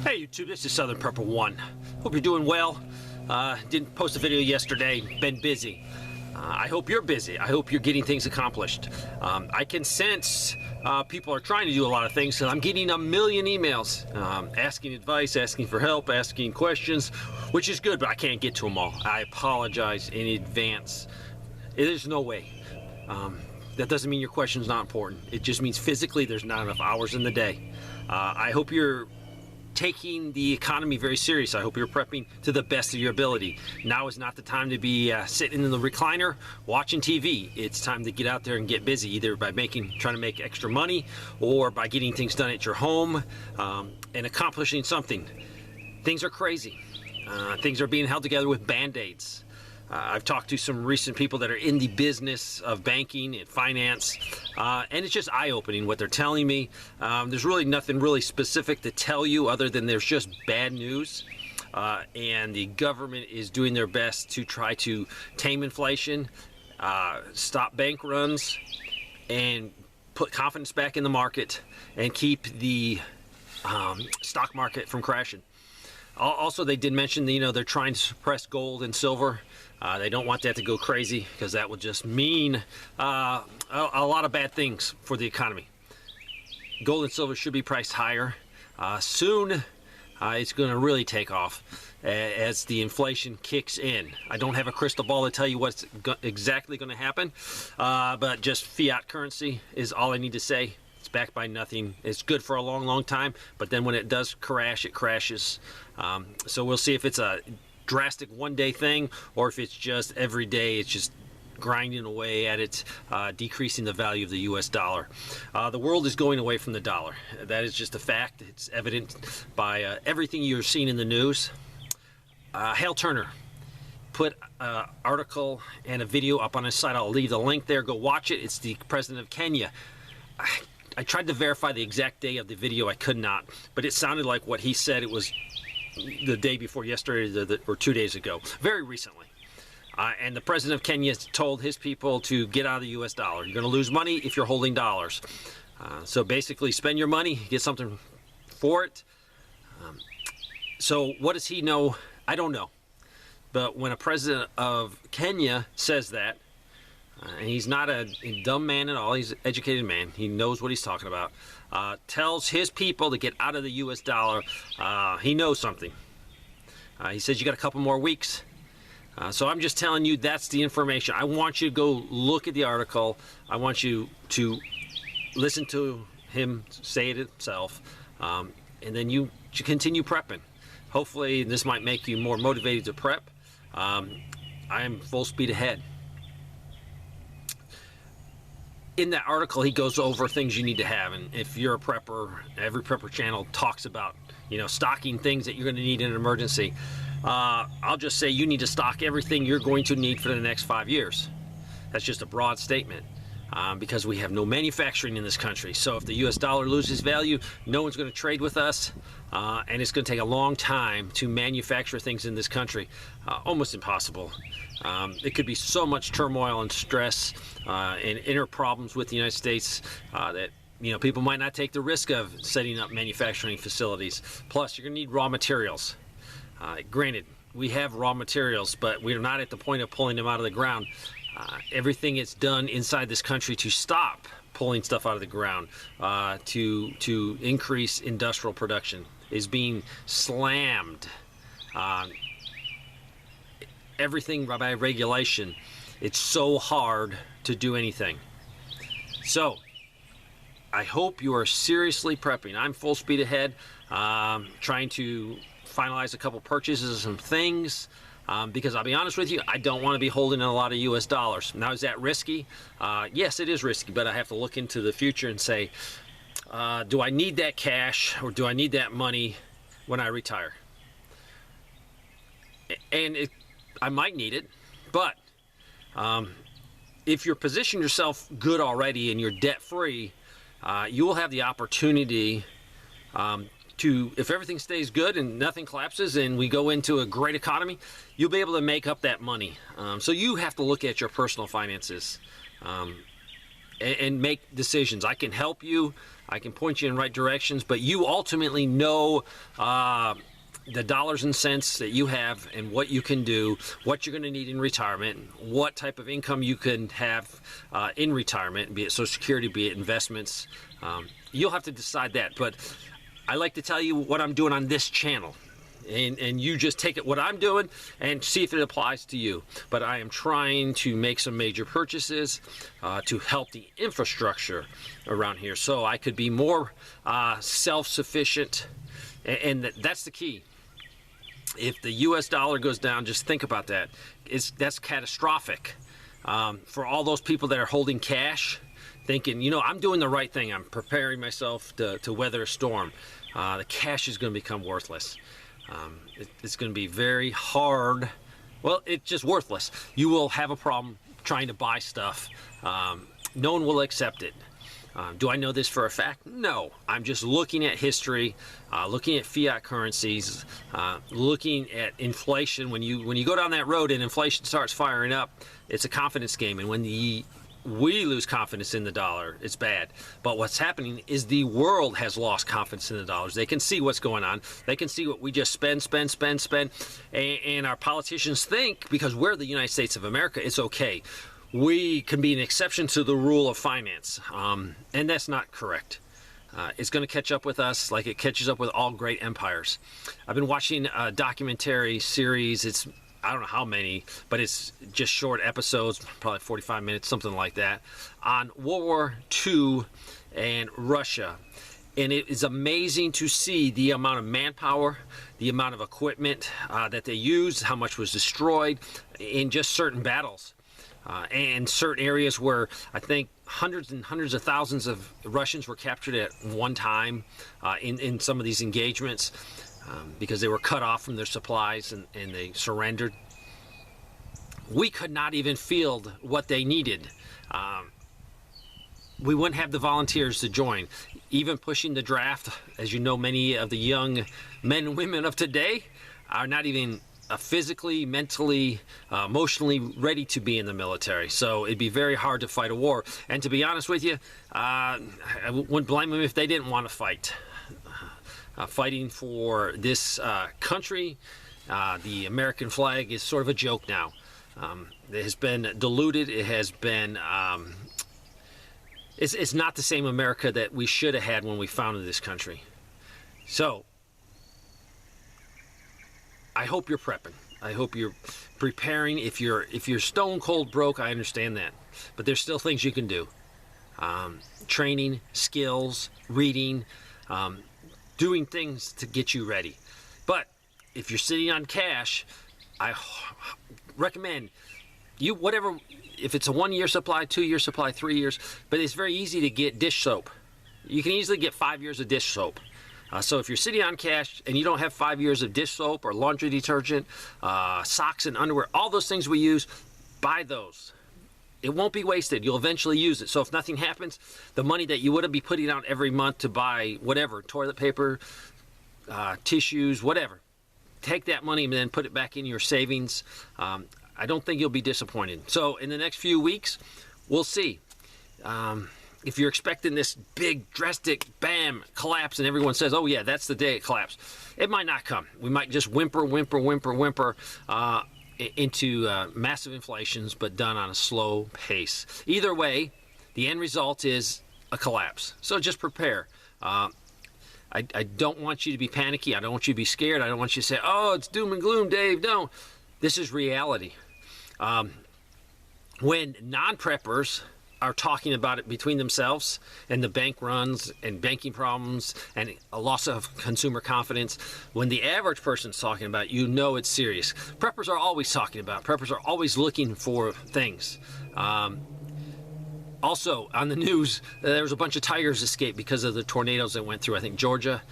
Hey YouTube, this is Southern Prepper 1. Hope you're doing well. Didn't post a video yesterday, been busy. I hope you're busy. I hope you're getting things accomplished. I can sense people are trying to do a lot of things, and I'm getting a million emails asking advice, asking for help, asking questions, which is good, but I can't get to them all. I apologize in advance. There's no way. That doesn't mean your question's not important. It just means physically there's not enough hours in the day. I hope you're taking the economy very serious. I hope you're prepping to the best of your ability. Now is not the time to be sitting in the recliner watching TV. It's time to get out there and get busy, either by trying to make extra money or by getting things done at your home and accomplishing something. Things are crazy. Things are being held together with band-aids. I've talked to some recent people that are in the business of banking and finance, and it's just eye-opening what they're telling me. There's really nothing really specific to tell you other than there's just bad news, and the government is doing their best to try to tame inflation, stop bank runs, and put confidence back in the market and keep the stock market from crashing. Also, they did mention, they're trying to suppress gold and silver. They don't want that to go crazy because that would just mean a lot of bad things for the economy. Gold and silver should be priced higher. Soon, it's going to really take off as the inflation kicks in. I don't have a crystal ball to tell you what's exactly going to happen, but just fiat currency is all I need to say. It's backed by nothing. It's good for a long, long time, but then when it does crash, it crashes. So we'll see if it's a drastic one-day thing or if it's just every day it's just grinding away at it, decreasing the value of the US dollar. The world is going away from the dollar. That is just a fact. It's evident by everything you're seeing in the news. Hale Turner put an article and a video up on his site. I'll leave the link there. Go watch it. It's the president of Kenya. I tried to verify the exact day of the video. I could not, but it sounded like what he said. It was the day before yesterday or 2 days ago, very recently. And the president of Kenya told his people to get out of the US dollar. You're going to lose money if you're holding dollars. So basically spend your money, get something for it. So what does he know? I don't know. But when a president of Kenya says that, and he's not a dumb man at all, he's an educated man, he knows what he's talking about, tells his people to get out of the US dollar, he knows something. He says you got a couple more weeks. So I'm just telling you that's the information. I want you to go look at the article. I want you to listen to him say it himself, and then you continue prepping. Hopefully this might make you more motivated to prep. I'm full speed ahead. In that article, he goes over things you need to have, and if you're a prepper, every prepper channel talks about, stocking things that you're going to need in an emergency. I'll just say you need to stock everything you're going to need for the next 5 years. That's just a broad statement, because we have no manufacturing in this country. So if the US dollar loses value, no one's going to trade with us, and it's going to take a long time to manufacture things in this country. Almost impossible. It could be so much turmoil and stress and inner problems with the United States that people might not take the risk of setting up manufacturing facilities. Plus, you're going to need raw materials. Granted, we have raw materials, but we're not at the point of pulling them out of the ground. Everything is done inside this country to stop pulling stuff out of the ground, to increase industrial production, is being slammed. Everything by regulation. It's so hard to do anything. So I hope you are seriously prepping. I'm full speed ahead, trying to finalize a couple purchases of some things, because I'll be honest with you, I don't want to be holding a lot of US dollars. Now, is that risky? Yes, it is risky, but I have to look into the future and say, do I need that cash or do I need that money when I retire? And I might need it, but if you're positioning yourself good already and you're debt-free, you will have the opportunity to, if everything stays good and nothing collapses and we go into a great economy, you'll be able to make up that money. So you have to look at your personal finances. and make decisions. I can help you. I can point you in right directions, but you ultimately know the dollars and cents that you have and what you can do, what you're going to need in retirement, what type of income you can have in retirement, be it Social Security, be it investments. You'll have to decide that. But I like to tell you what I'm doing on this channel. And you just take it what I'm doing and see if it applies to you. But I am trying to make some major purchases to help the infrastructure around here so I could be more self-sufficient. And that's the key. If the US dollar goes down, just think about that. That's catastrophic for all those people that are holding cash, thinking, you know, I'm doing the right thing. I'm preparing myself to weather a storm. The cash is going to become worthless. It's going to be very hard. Well, it's just worthless. You will have a problem trying to buy stuff. No one will accept it. Do I know this for a fact? No. I'm just looking at history, looking at fiat currencies, looking at inflation. When you go down that road and inflation starts firing up, it's a confidence game. And when we lose confidence in the dollar, it's bad. But what's happening is the world has lost confidence in the dollars. They can see what's going on. They can see what we just spend. And our politicians think, because we're the United States of America, it's okay. We can be an exception to the rule of finance. And that's not correct. It's going to catch up with us like it catches up with all great empires. I've been watching a documentary series. I don't know how many, but it's just short episodes, probably 45 minutes, something like that, on World War II and Russia. And it is amazing to see the amount of manpower, the amount of equipment that they used, how much was destroyed in just certain battles. And certain areas where I think hundreds and hundreds of thousands of Russians were captured at one time in some of these engagements. Because they were cut off from their supplies and they surrendered. We could not even field what they needed. We wouldn't have the volunteers to join. Even pushing the draft, as you know, many of the young men and women of today are not even physically, mentally, emotionally ready to be in the military. So it'd be very hard to fight a war. And to be honest with you, I wouldn't blame them if they didn't want to fight. Fighting for this country, the American flag is sort of a joke now. It has been diluted. It has been, it's not the same America that we should have had when we founded this country. So, I hope you're prepping. I hope you're preparing. If you're stone cold broke, I understand that. But there's still things you can do. Training, skills, reading, doing things to get you ready. But if you're sitting on cash, I recommend you whatever, if it's a 1-year supply, 2-year supply, 3 years, but it's very easy to get dish soap. You can easily get 5 years of dish soap. So if you're sitting on cash and you don't have 5 years of dish soap or laundry detergent, socks and underwear, all those things we use, buy those. It won't be wasted. You'll eventually use it. So if nothing happens, the money that you would be putting out every month to buy whatever, toilet paper, tissues, whatever, take that money and then put it back in your savings. I don't think you'll be disappointed. So in the next few weeks, we'll see. If you're expecting this big, drastic, bam, collapse, and everyone says, oh yeah, that's the day it collapsed, it might not come. We might just whimper into massive inflations, but done on a slow pace. Either way, the end result is a collapse. So just prepare. I don't want you to be panicky. I don't want you to be scared. I don't want you to say, oh, it's doom and gloom, Dave. No, this is reality. When non-preppers are talking about it between themselves and the bank runs and banking problems and a loss of consumer confidence, when the average person's talking about it, you know it's serious. Preppers are always talking about it. Preppers are always looking for things. Also, on the news, there was a bunch of tigers escaped because of the tornadoes that went through, I think, Georgia.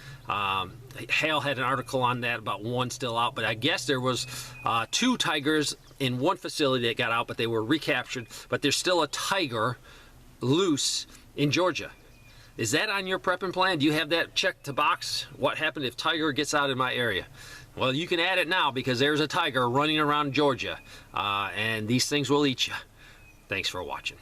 Hale had an article on that, about one still out. But I guess there was 2 tigers in one facility that got out, but they were recaptured. But there's still a tiger loose in Georgia. Is that on your prepping plan? Do you have that checked to box? What happened if tiger gets out in my area? Well, you can add it now because there's a tiger running around Georgia. And these things will eat you. Thanks for watching.